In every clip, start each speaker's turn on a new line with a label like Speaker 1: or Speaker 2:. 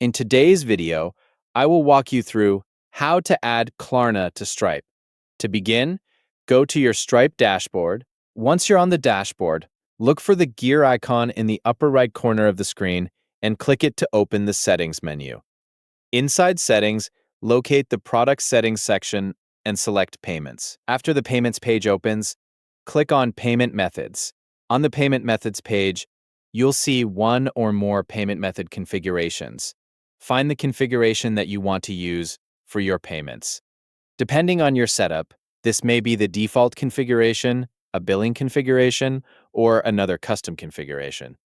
Speaker 1: In today's video, I will walk you through how to add Klarna to Stripe. To begin, go to your Stripe dashboard. Once you're on the dashboard, look for the gear icon in the upper right corner of the screen and click it to open the Settings menu. Inside Settings, locate the Product Settings section and select Payments. After the Payments page opens, click on Payment Methods. On the Payment Methods page, you'll see one or more payment method configurations. Find the configuration that you want to use for your payments. Depending on your setup, this may be the default configuration, a billing configuration, or another custom configuration.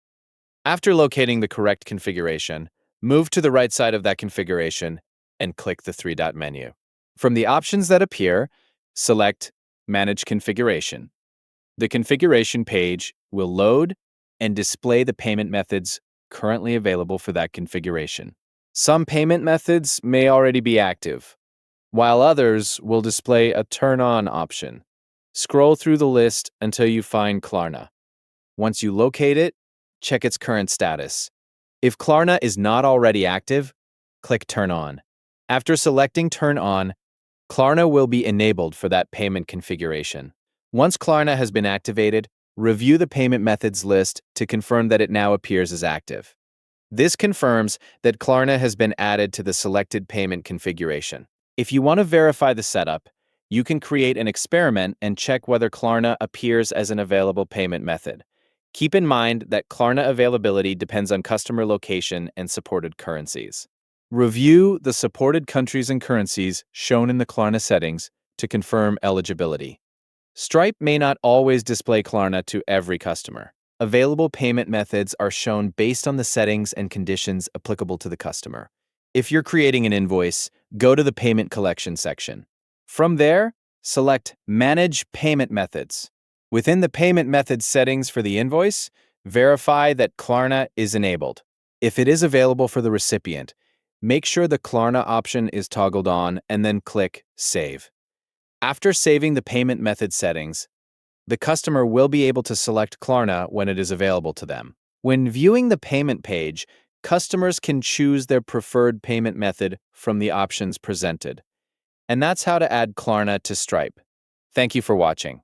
Speaker 1: After locating the correct configuration, move to the right side of that configuration and click the three-dot menu. From the options that appear, select Manage Configuration. The configuration page will load and display the payment methods currently available for that configuration. Some payment methods may already be active, while others will display a Turn On option. Scroll through the list until you find Klarna. Once you locate it, check its current status. If Klarna is not already active, click Turn On. After selecting Turn On, Klarna will be enabled for that payment configuration. Once Klarna has been activated, review the payment methods list to confirm that it now appears as active. This confirms that Klarna has been added to the selected payment configuration. If you want to verify the setup, you can create an experiment and check whether Klarna appears as an available payment method. Keep in mind that Klarna availability depends on customer location and supported currencies. Review the supported countries and currencies shown in the Klarna settings to confirm eligibility. Stripe may not always display Klarna to every customer. Available payment methods are shown based on the settings and conditions applicable to the customer. If you're creating an invoice, go to the Payment Collection section. From there, select Manage Payment Methods. Within the payment method settings for the invoice, verify that Klarna is enabled. If it is available for the recipient, make sure the Klarna option is toggled on and then click Save. After saving the payment method settings, the customer will be able to select Klarna when it is available to them. When viewing the payment page, customers can choose their preferred payment method from the options presented. And that's how to add Klarna to Stripe. Thank you for watching.